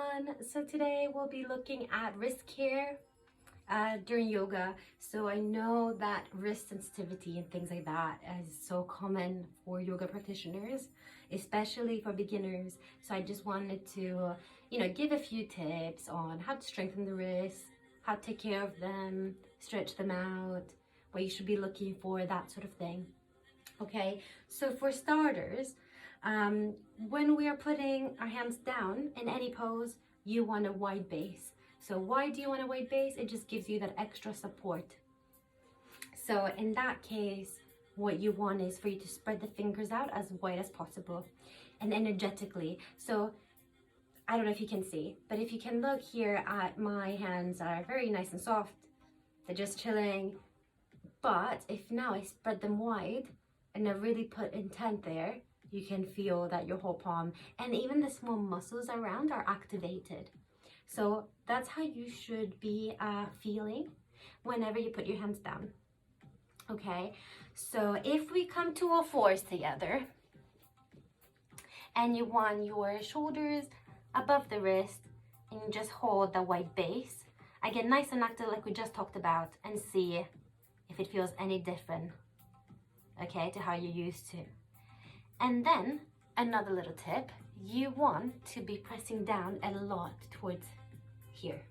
everyone. So today we'll be looking at wrist care during yoga. So I know that wrist sensitivity and things like that is so common for yoga practitioners, especially for beginners. So I just wanted to, give a few tips on how to strengthen the wrists, how to take care of them, stretch them out, what you should be looking for, that sort of thing. Okay, so for starters, when we are putting our hands down in any pose, you want a wide base. So why do you want a wide base? It just gives you that extra support. So in that case, what you want is for you to spread the fingers out as wide as possible and energetically. So I don't know if you can see, but if you can look here at my hands are very nice and soft. They're just chilling. But if now I spread them wide and I really put intent there, you can feel that your whole palm and even the small muscles around are activated. So that's how you should be feeling whenever you put your hands down. Okay, so if we come to all fours together and you want your shoulders above the wrist and you just hold the wide base, again nice and active like we just talked about, and see if it feels any different, okay, to how you're used to. And then another little tip, you want to be pressing down a lot towards here,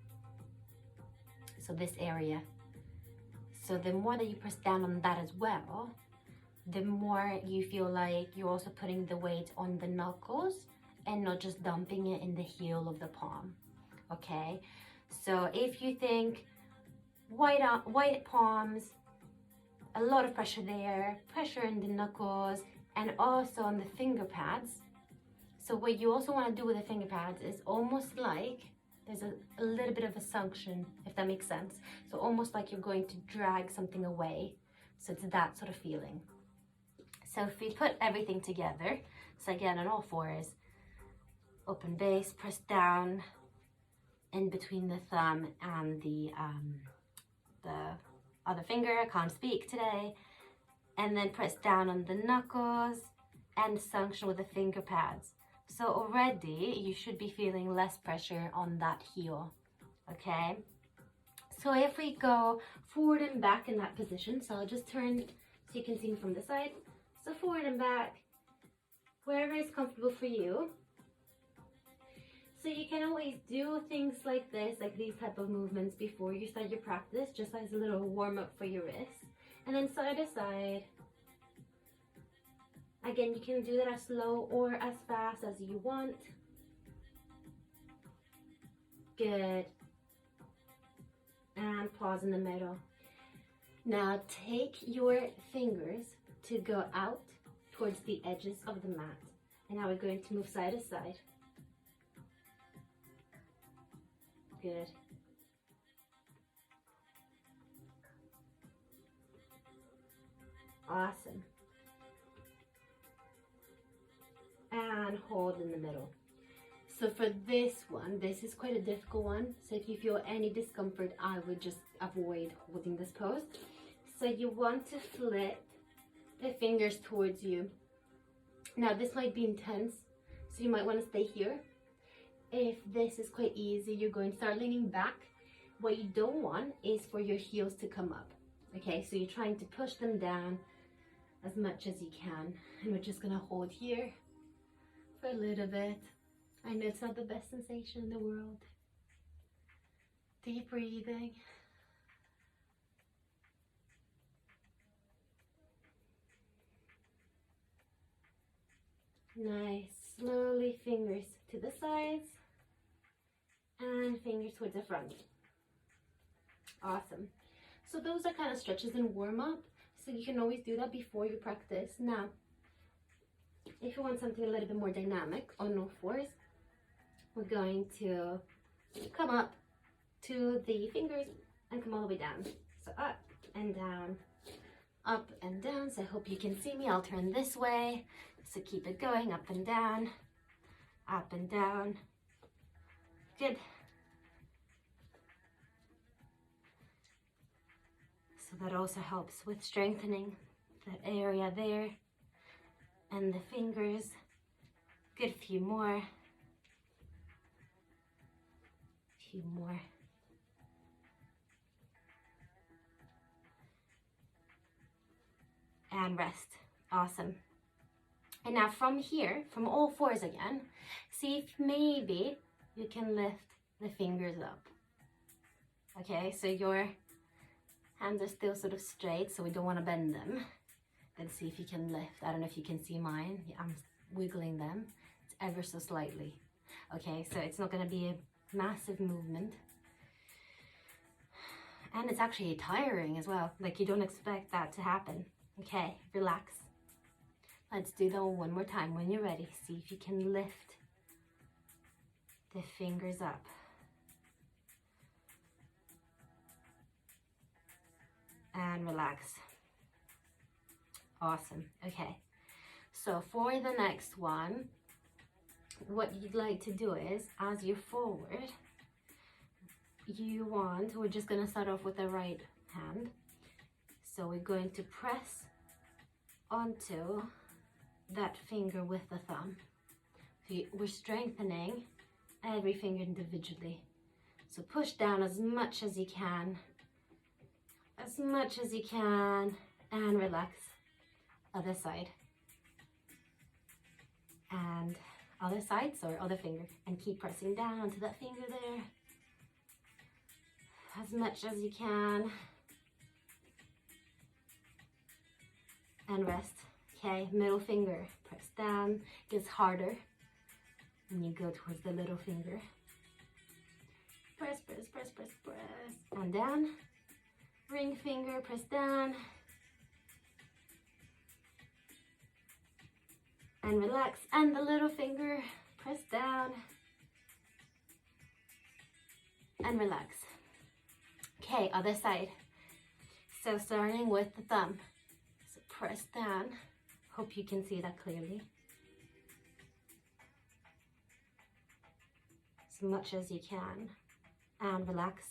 so this area. So the more that you press down on that as well, the more you feel like you're also putting the weight on the knuckles and not just dumping it in the heel of the palm. Okay, so if you think white palms, a lot of pressure there, pressure in the knuckles, and also on the finger pads. So what you also want to do with the finger pads is almost like there's a little bit of a suction, if that makes sense. So almost like you're going to drag something away. So it's that sort of feeling. So if we put everything together, so again on all fours, open base, press down in between the thumb and the other finger, I can't speak today, and then press down on the knuckles and suction with the finger pads. So already you should be feeling less pressure on that heel, okay? So if we go forward and back in that position, so I'll just turn so you can see me from the side. So forward and back, wherever is comfortable for you. So you can always do things like this, like these type of movements before you start your practice, just as a little warm up for your wrists. And then side to side. Again, you can do that as slow or as fast as you want. Good. And pause in the middle. Now take your fingers to go out towards the edges of the mat. And now we're going to move side to side. Good. Awesome. And hold in the middle. So for this one, this is quite a difficult one. So if you feel any discomfort, I would just avoid holding this pose. So you want to flip the fingers towards you. Now this might be intense, so you might want to stay here. If this is quite easy, you're going to start leaning back. What you don't want is for your heels to come up. Okay, so you're trying to push them down as much as you can. And we're just gonna hold here for a little bit. I know it's not the best sensation in the world. Deep breathing. Nice, slowly fingers to the sides and fingers towards the front. Awesome. So those are kind of stretches and warm up. So you can always do that before you practice. Now, if you want something a little bit more dynamic on all fours, we're going to come up to the fingers and come all the way down. So up and down, up and down. So I hope you can see me. I'll turn this way. So keep it going, up and down, up and down. Good. So that also helps with strengthening that area there and the fingers. Good, few more. few more. And rest. Awesome. And now from here, from all fours again, see if maybe you can lift the fingers up. Okay, so your hands are still sort of straight, so we don't want to bend them. Then see if you can lift. I don't know if you can see mine. I'm wiggling them. It's ever so slightly. Okay, so it's not going to be a massive movement. And it's actually tiring as well. Like, you don't expect that to happen. Okay, relax. Let's do that one more time. When you're ready, see if you can lift the fingers up. And relax. Awesome. Okay, so for the next one, what you'd like to do is, as you're forward, we're just going to start off with the right hand. So we're going to press onto that finger with the thumb. So we're strengthening every finger individually. So push down as much as you can. As much as you can. And relax. Other side. And other side, sorry, other finger. And keep pressing down onto that finger there. As much as you can. And rest. Okay, middle finger, press down, gets harder. And you go towards the little finger. Press, press, press, press, press. And down. Ring finger, press down. And relax. And the little finger, press down. And relax. Okay, other side. So starting with the thumb. So press down. Hope you can see that clearly. As much as you can. And relax.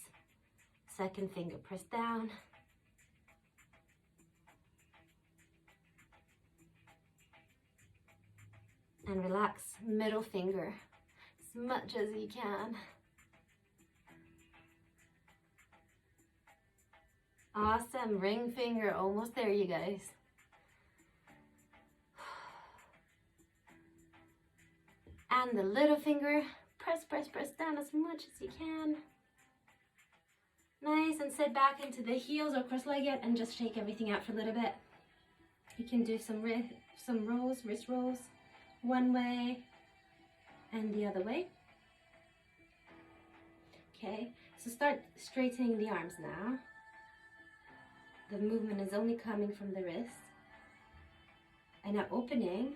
Second finger, press down. And relax. Middle finger. As much as you can. Awesome. Ring finger. Almost there, you guys. And the little finger, press, press, press down as much as you can. Nice, and sit back into the heels or cross-legged and just shake everything out for a little bit. You can do some rolls, wrist rolls, one way and the other way. Okay, so start straightening the arms now. The movement is only coming from the wrist. And now opening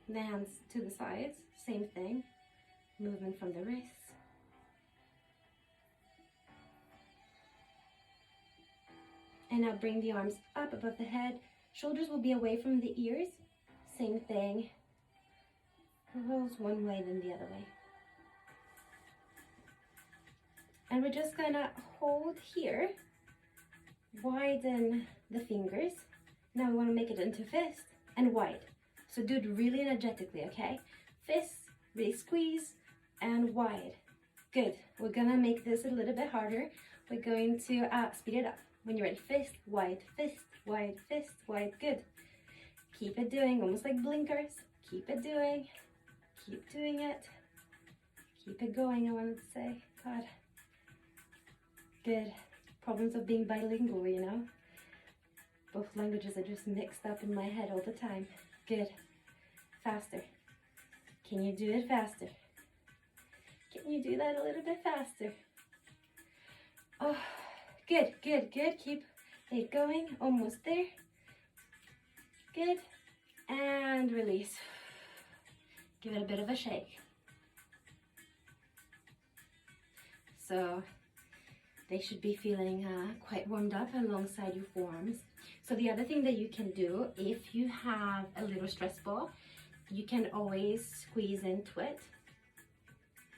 the hands to the sides. Same thing, movement from the wrists. And now bring the arms up above the head. Shoulders will be away from the ears. Same thing. Rolls one way, then the other way. And we're just gonna hold here. Widen the fingers. Now we wanna make it into fist and wide. So do it really energetically, okay? Fist, really squeeze, and wide. Good. We're gonna make this a little bit harder. We're going to speed it up. When you're ready, fist, wide, fist, wide, fist, wide. Good. Keep it doing, almost like blinkers. Keep it doing. Keep doing it. Keep it going, I wanted to say. God. Good. Problems of being bilingual, you know? Both languages are just mixed up in my head all the time. Good. Faster. Can you do it faster? Can you do that a little bit faster? Oh, good, good, good. Keep it going. Almost there. Good. And release. Give it a bit of a shake. So they should be feeling quite warmed up alongside your forearms. So the other thing that you can do, if you have a little stress ball, you can always squeeze into it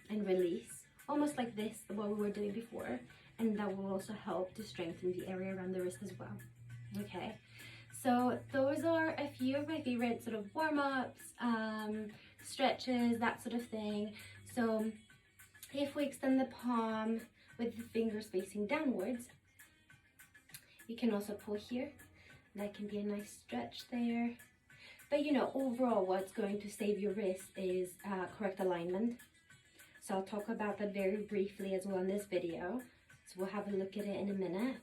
and release, almost like this, what we were doing before. And that will also help to strengthen the area around the wrist as well. Okay, so those are a few of my favorite sort of warm-ups, stretches, that sort of thing. So If we extend the palm with the fingers facing downwards, you can also pull here. That can be a nice stretch there. But you know, overall what's going to save your wrist is correct alignment. So I'll talk about that very briefly as well in this video. So we'll have a look at it in a minute.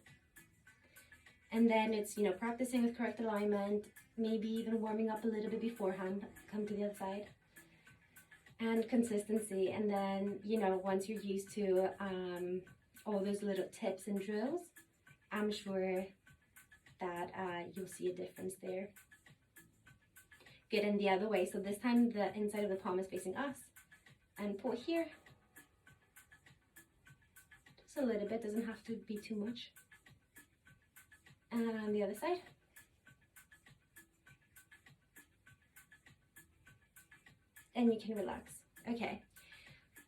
And then it's, you know, practicing with correct alignment, maybe even warming up a little bit beforehand, come to the other side. And consistency. And then, you know, once you're used to all those little tips and drills, I'm sure that you'll see a difference there. Good, and the other way. So this time the inside of the palm is facing us. And pull here. Just a little bit, doesn't have to be too much. And the other side. And you can relax. Okay.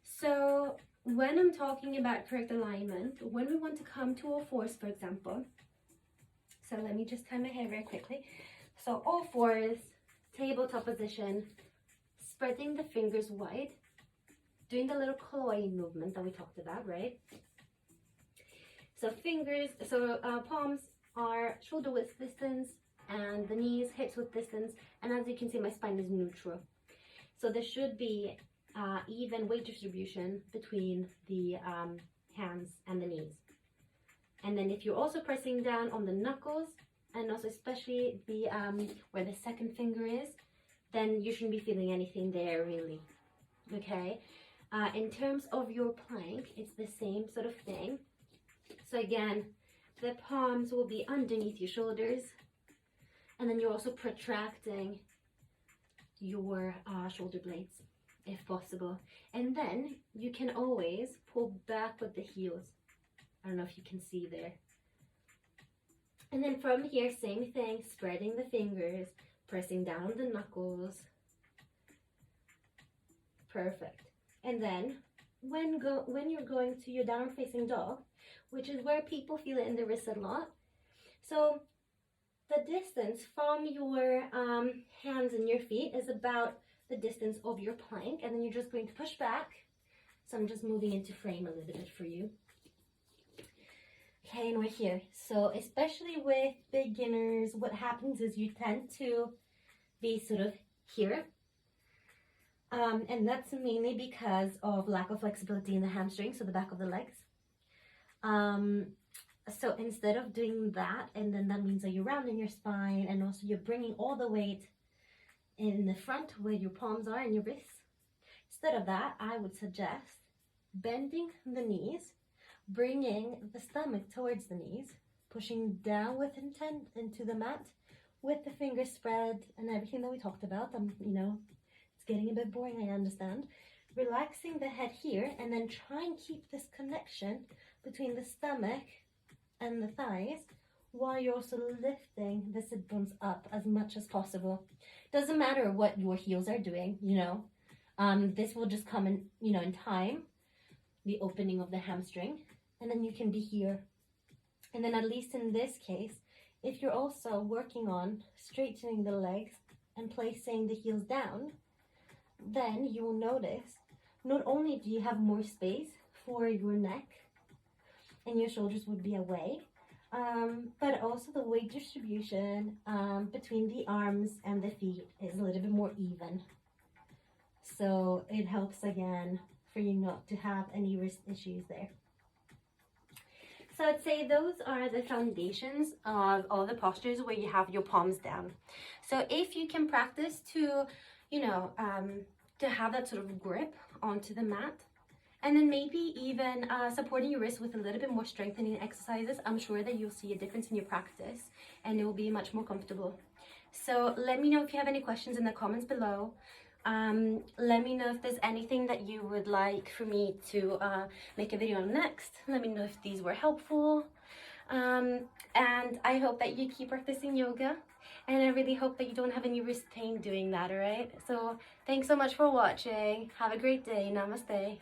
So when I'm talking about correct alignment, when we want to come to all fours, for example, so let me just tie my hair very quickly. So all fours, tabletop position, spreading the fingers wide, doing the little clawing movement that we talked about, right? So fingers, palms are shoulder width distance, and the knees hips width distance, and as you can see, my spine is neutral. So there should be even weight distribution between the hands and the knees. And then if you're also pressing down on the knuckles, and also especially the where the second finger is, then you shouldn't be feeling anything there really. Okay. In terms of your plank, it's the same sort of thing. So again, the palms will be underneath your shoulders, and then you're also protracting your shoulder blades if possible. And then you can always pull back with the heels. I don't know if you can see there. And then from here, same thing, spreading the fingers, pressing down on the knuckles. Perfect. And then when you're going to your downward facing dog, which is where people feel it in the wrist a lot. So the distance from your hands and your feet is about the distance of your plank, and then you're just going to push back. So I'm just moving into frame a little bit for you. Okay, and we're here. So especially with beginners, what happens is you tend to be sort of here. And that's mainly because of lack of flexibility in the hamstring, so the back of the legs. So instead of doing that, and then that means that you're rounding your spine, and also you're bringing all the weight in the front where your palms are and your wrists. Instead of that, I would suggest bending the knees, bringing the stomach towards the knees, pushing down with intent into the mat with the fingers spread and everything that we talked about. You know, it's getting a bit boring, I understand. Relaxing the head here, and then try and keep this connection between the stomach and the thighs while you're also lifting the sit bones up as much as possible. Doesn't matter what your heels are doing, you know. This will just come in, you know, in time, the opening of the hamstring, and then you can be here. And then at least in this case, if you're also working on straightening the legs and placing the heels down, then you will notice not only do you have more space for your neck and your shoulders would be away, but also the weight distribution between the arms and the feet is a little bit more even. So it helps again for you not to have any wrist issues there. So I'd say those are the foundations of all the postures where you have your palms down. So if you can practice to, you know, to have that sort of grip onto the mat, and then maybe even supporting your wrist with a little bit more strengthening exercises, I'm sure that you'll see a difference in your practice and it will be much more comfortable. So let me know if you have any questions in the comments below. Let me know if there's anything that you would like for me to make a video on next. Let me know if these were helpful. And I hope that you keep practicing yoga. And I really hope that you don't have any wrist pain doing that, alright? So thanks so much for watching. Have a great day. Namaste.